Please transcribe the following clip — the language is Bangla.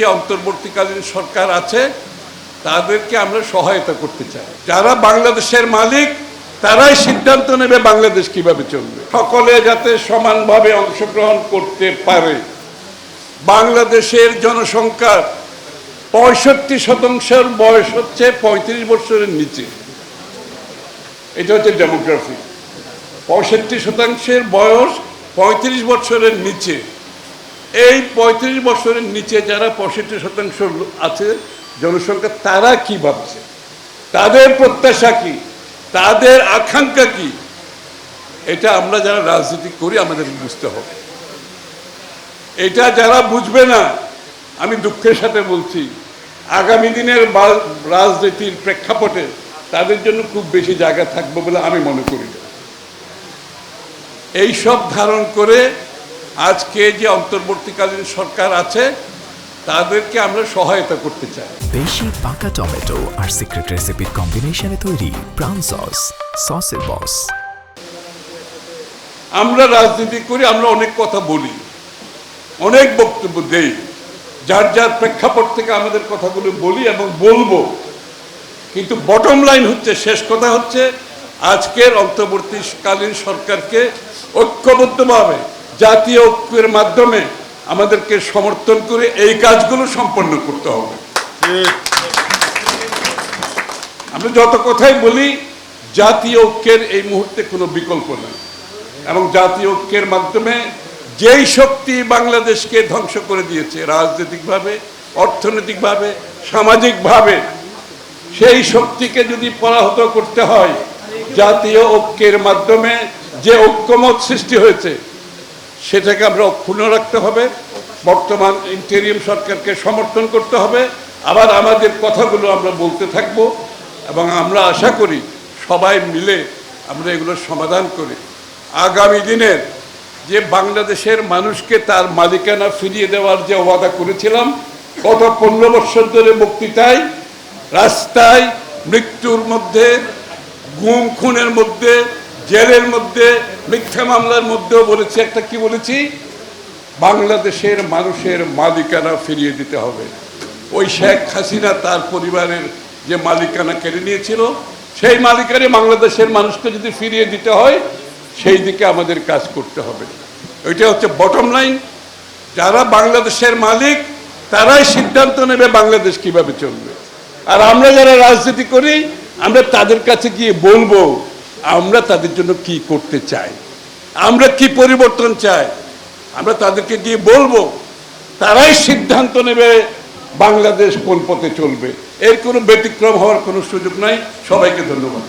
যে অন্তর্বর্তীকালীন সরকার আছে তাদেরকে আমরা সহায়তা করতে চাই। যারা বাংলাদেশের মালিক তারাই সিদ্ধান্ত নেবে বাংলাদেশ কিভাবে চলবে। সকলে যাতে সমানভাবে অংশগ্রহণ করতে পারে। বাংলাদেশের জনসংখ্যার 65% বয়স হচ্ছে 35 বছরের নিচে। এটা হচ্ছে ডেমোগ্রাফি। 65% বয়স 35 বছরের নিচে। এই 35 বছরের নিচে যারা 65% আছে জনসংখ্যা, তারা কি ভাবছে, তাদের প্রত্যাশা কি, তাদের আকাঙ্ক্ষা কি, এটা আমরা যারা রাজনীতি করি আমাদের বুঝতে হবে। এটা যারা বুঝবে না, আমি দুঃখের সাথে বলছি, আগামী দিনের রাজনীতির প্রেক্ষাপটে তাদের জন্য খুব বেশি জায়গা থাকবে বলে আমি মনে করি না। এইসব ধারণ করে আজকে যে অন্তর্বর্তীকালীন সরকার আছে তাদেরকে আমরা সহায়তা করতে চাই। বেশি পাকা টমেটো আর সিক্রেট রেসিপির কম্বিনেশনে তৈরি প্রাণ সস, সসের বস। আমরা রাজনীতি করি, আমরা অনেক কথা বলি, অনেক বক্তব্য দেই, যার যার প্রেক্ষাপট থেকে আমাদের কথাগুলো বলি এবং বলবো। কিন্তু বটম লাইন হচ্ছে, শেষ কথা হচ্ছে, আজকের অন্তর্বর্তীকালীন সরকারকে ঐক্যবদ্ধভাবে জাতীয় ঐক্যের মাধ্যমে আমাদেরকে সমর্থন করে এই কাজগুলো সম্পন্ন করতে হবে। আমরা যত কথাই বলি, জাতীয় ঐক্যের এই মুহূর্তে কোনো বিকল্প নেই। এবং জাতীয় ঐক্যের মাধ্যমে যেই শক্তি বাংলাদেশকে ধ্বংস করে দিয়েছে রাজনৈতিকভাবে, অর্থনৈতিকভাবে, সামাজিকভাবে, সেই শক্তিকে যদি পরাহত করতে হয়, জাতীয় ঐক্যের মাধ্যমে যে ঐক্যমত সৃষ্টি হয়েছে সেটাকে আমরা অক্ষুণ্ণ রাখতে হবে। বর্তমান ইন্টেরিয়াম সরকারকে সমর্থন করতে হবে। আবার আমাদের কথাগুলো আমরা বলতে থাকব এবং আমরা আশা করি সবাই মিলে আমরা এগুলোর সমাধান করি আগামী দিনের যে বাংলাদেশের মানুষকে তার মালিকানা ফিরিয়ে দেওয়ার যে ওয়াদা করেছিলাম গত 15 বছর ধরে, বক্তৃতায়, রাস্তায়, মৃত্যুর মধ্যে, গুম খুনের মধ্যে, জেলের মধ্যে, মিথ্যা মামলার মধ্যেও বলেছি, একটা কি বলেছি, বাংলাদেশের মানুষের মালিকানা ফিরিয়ে দিতে হবে। ওই শেখ হাসিনা তার পরিবারের যে মালিকানা কেড়ে নিয়েছিল, সেই মালিকানা বাংলাদেশের মানুষকে যদি ফিরিয়ে দিতে হয়, সেই দিকে আমাদের কাজ করতে হবে। ওইটা হচ্ছে বটম লাইন। যারা বাংলাদেশের মালিক তারাই সিদ্ধান্ত নেবে বাংলাদেশ কিভাবে চলবে। আর আমরা যারা রাজনীতি করি আমরা তাদের কাছে গিয়ে বলবো আমরা তাদের জন্য কি করতে চাই, আমরা কি পরিবর্তন চাই। আমরা তাদেরকে গিয়ে বলবো, তারাই সিদ্ধান্ত নেবে বাংলাদেশ কোন পথে চলবে। এর কোনো ব্যতিক্রম হওয়ার কোনো সুযোগ নাই। সবাইকে ধন্যবাদ।